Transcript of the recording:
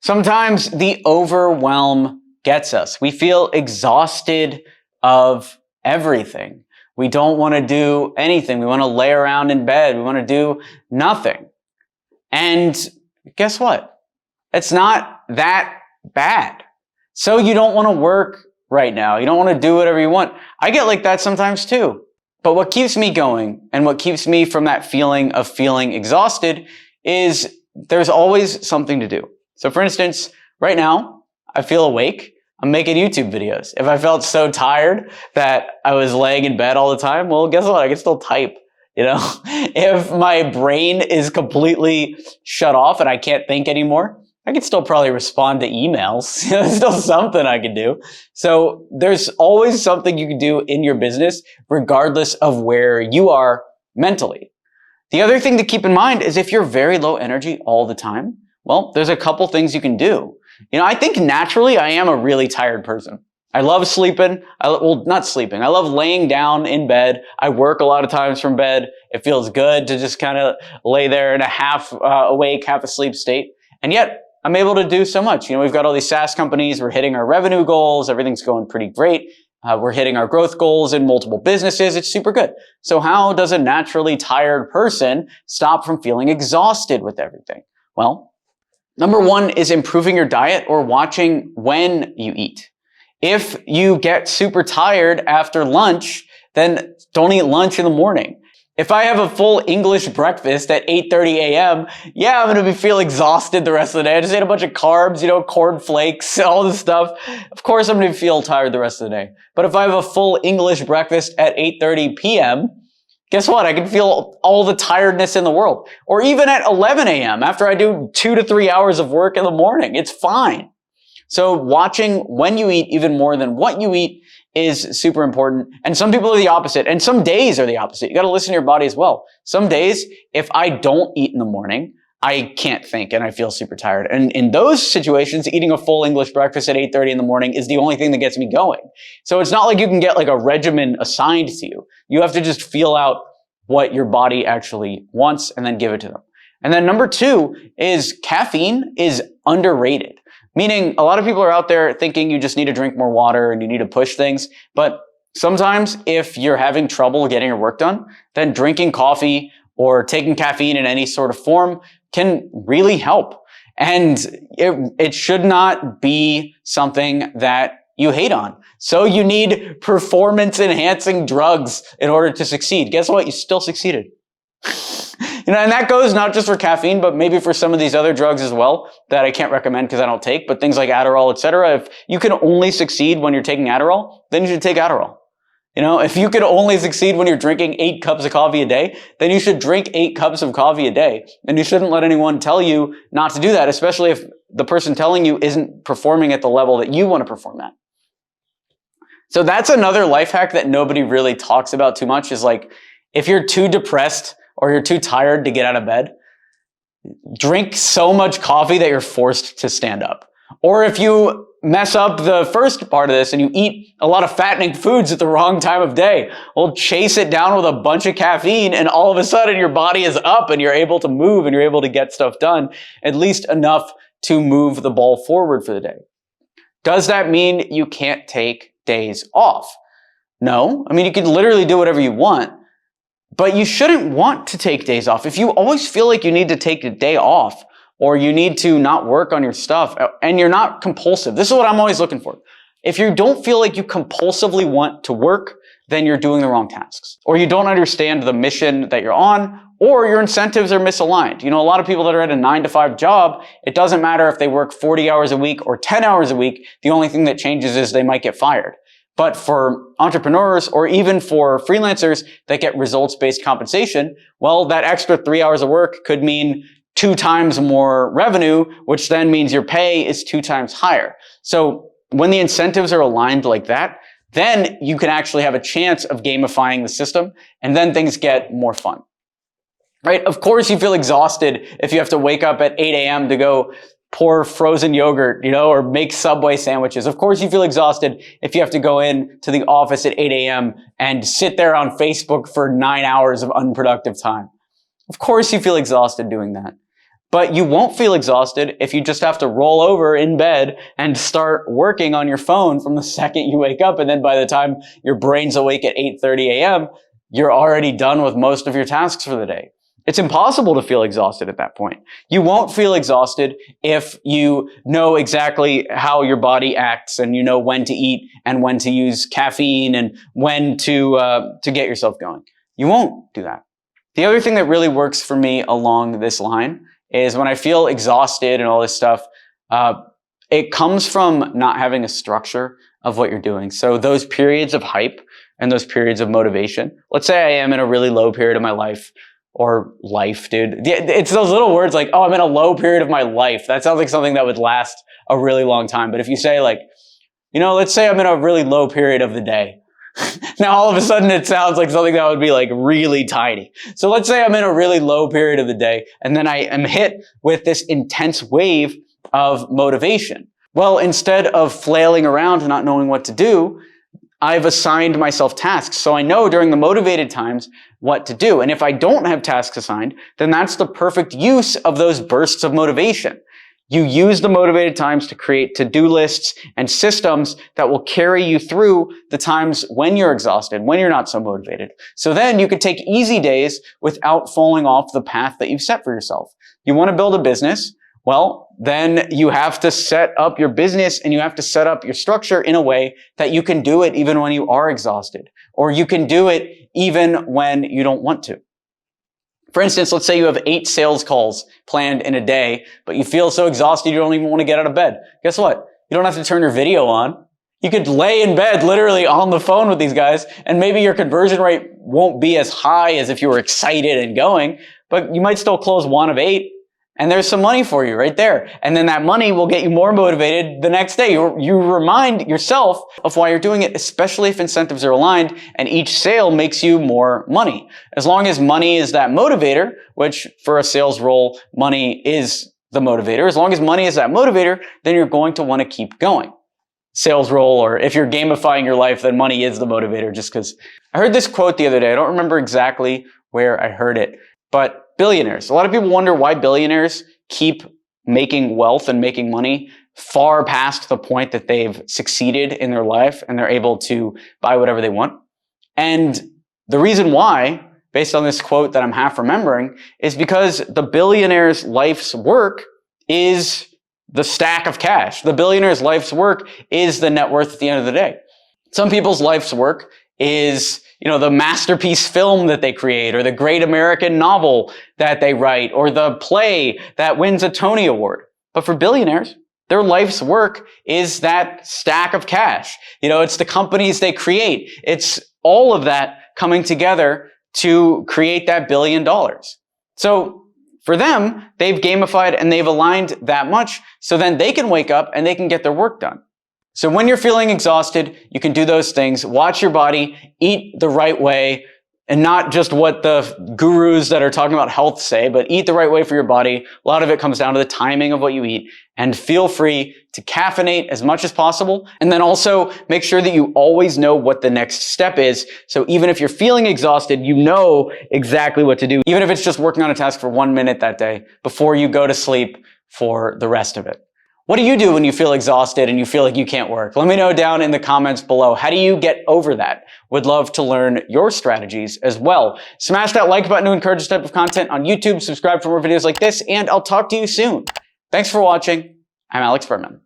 Sometimes the overwhelm gets us. We feel exhausted of everything. We don't want to do anything. We want to lay around in bed. We want to do nothing. And guess what? It's not that bad. So you don't want to work right now. You don't want to do whatever you want. I get like that sometimes too. But what keeps me going and what keeps me from that feeling of feeling exhausted is there's always something to do. So for instance, right now, I feel awake. I'm making YouTube videos. If I felt so tired that I was laying in bed all the time, well, guess what? I can still type, If my brain is completely shut off and I can't think anymore, I can still probably respond to emails. There's still something I can do. So there's always something you can do in your business, regardless of where you are mentally. The other thing to keep in mind is if you're very low energy all the time, well, there's a couple things you can do. I think naturally I am a really tired person. I love sleeping. Not sleeping. I love laying down in bed. I work a lot of times from bed. It feels good to just kind of lay there in a half awake, half asleep state. And yet I'm able to do so much. We've got all these SaaS companies. We're hitting our revenue goals. Everything's going pretty great. We're hitting our growth goals in multiple businesses. It's super good. So how does a naturally tired person stop from feeling exhausted with everything? Well, number one is improving your diet or watching when you eat. If you get super tired after lunch, then don't eat lunch in the morning. If I have a full English breakfast at 8:30 a.m., yeah, I'm going to feel exhausted the rest of the day. I just ate a bunch of carbs, corn flakes, all this stuff. Of course, I'm going to feel tired the rest of the day. But if I have a full English breakfast at 8:30 p.m., guess what? I can feel all the tiredness in the world. Or even at 11 a.m. after I do 2 to 3 hours of work in the morning. It's fine. So watching when you eat even more than what you eat is super important. And some people are the opposite. And some days are the opposite. You got to listen to your body as well. Some days, if I don't eat in the morning, I can't think and I feel super tired. And in those situations, eating a full English breakfast at 8:30 in the morning is the only thing that gets me going. So it's not like you can get like a regimen assigned to you. You have to just feel out what your body actually wants and then give it to them. And then number two is caffeine is underrated. Meaning a lot of people are out there thinking you just need to drink more water and you need to push things. But sometimes if you're having trouble getting your work done, then drinking coffee or taking caffeine in any sort of form can really help. And it should not be something that you hate on. So you need performance enhancing drugs in order to succeed. Guess what? You still succeeded. And that goes not just for caffeine, but maybe for some of these other drugs as well that I can't recommend because I don't take, but things like Adderall, etc. If you can only succeed when you're taking Adderall, then you should take Adderall. If you can only succeed when you're drinking 8 cups of coffee a day, then you should drink 8 cups of coffee a day. And you shouldn't let anyone tell you not to do that, especially if the person telling you isn't performing at the level that you want to perform at. So that's another life hack that nobody really talks about too much is like, if you're too depressed or you're too tired to get out of bed, drink so much coffee that you're forced to stand up. Or if you mess up the first part of this and you eat a lot of fattening foods at the wrong time of day, well, chase it down with a bunch of caffeine and all of a sudden your body is up and you're able to move and you're able to get stuff done, at least enough to move the ball forward for the day. Does that mean you can't take days off? No. You can literally do whatever you want. But you shouldn't want to take days off. If you always feel like you need to take a day off or you need to not work on your stuff and you're not compulsive, this is what I'm always looking for. If you don't feel like you compulsively want to work, then you're doing the wrong tasks or you don't understand the mission that you're on or your incentives are misaligned. A lot of people that are at a 9-to-5 job, it doesn't matter if they work 40 hours a week or 10 hours a week. The only thing that changes is they might get fired. But for entrepreneurs or even for freelancers that get results-based compensation, well, that extra 3 hours of work could mean 2 times more revenue, which then means your pay is 2 times higher. So when the incentives are aligned like that, then you can actually have a chance of gamifying the system and then things get more fun. Right? Of course you feel exhausted if you have to wake up at 8 a.m. to go pour frozen yogurt, or make Subway sandwiches. Of course you feel exhausted if you have to go in to the office at 8 a.m. and sit there on Facebook for 9 hours of unproductive time. Of course you feel exhausted doing that. But you won't feel exhausted if you just have to roll over in bed and start working on your phone from the second you wake up. And then by the time your brain's awake at 8:30 a.m., you're already done with most of your tasks for the day. It's impossible to feel exhausted at that point. You won't feel exhausted if you know exactly how your body acts and you know when to eat and when to use caffeine and when to get yourself going. You won't do that. The other thing that really works for me along this line is when I feel exhausted and all this stuff, it comes from not having a structure of what you're doing. So those periods of hype and those periods of motivation, let's say I am in a really low period of my life, or life, dude. It's those little words like, oh, I'm in a low period of my life. That sounds like something that would last a really long time. But if you say like, let's say I'm in a really low period of the day. Now all of a sudden it sounds like something that would be like really tiny. So let's say I'm in a really low period of the day and then I am hit with this intense wave of motivation. Well, instead of flailing around and not knowing what to do, I've assigned myself tasks. So I know during the motivated times what to do. And if I don't have tasks assigned, then that's the perfect use of those bursts of motivation. You use the motivated times to create to-do lists and systems that will carry you through the times when you're exhausted, when you're not so motivated. So then you could take easy days without falling off the path that you've set for yourself. You want to build a business? Well, then you have to set up your business and you have to set up your structure in a way that you can do it even when you are exhausted, or you can do it even when you don't want to. For instance, let's say you have 8 sales calls planned in a day, but you feel so exhausted you don't even want to get out of bed. Guess what? You don't have to turn your video on. You could lay in bed literally on the phone with these guys, and maybe your conversion rate won't be as high as if you were excited and going, but you might still close 1 of 8. And there's some money for you right there. And then that money will get you more motivated the next day. You remind yourself of why you're doing it, especially if incentives are aligned and each sale makes you more money. As long as money is that motivator, which for a sales role, money is the motivator. As long as money is that motivator, then you're going to want to keep going. Sales role, or if you're gamifying your life, then money is the motivator, just because I heard this quote the other day. I don't remember exactly where I heard it, but billionaires. A lot of people wonder why billionaires keep making wealth and making money far past the point that they've succeeded in their life and they're able to buy whatever they want. And the reason why, based on this quote that I'm half remembering, is because the billionaire's life's work is the stack of cash. The billionaire's life's work is the net worth at the end of the day. Some people's life's work is the masterpiece film that they create, or the great American novel that they write, or the play that wins a Tony Award. But for billionaires, their life's work is that stack of cash. It's the companies they create. It's all of that coming together to create that $1 billion. So for them, they've gamified and they've aligned that much so then they can wake up and they can get their work done. So when you're feeling exhausted, you can do those things. Watch your body, eat the right way, and not just what the gurus that are talking about health say, but eat the right way for your body. A lot of it comes down to the timing of what you eat, and feel free to caffeinate as much as possible. And then also make sure that you always know what the next step is. So even if you're feeling exhausted, you know exactly what to do, even if it's just working on a task for 1 minute that day before you go to sleep for the rest of it. What do you do when you feel exhausted and you feel like you can't work? Let me know down in the comments below. How do you get over that? Would love to learn your strategies as well. Smash that like button to encourage this type of content on YouTube. Subscribe for more videos like this, and I'll talk to you soon. Thanks for watching. I'm Alex Berman.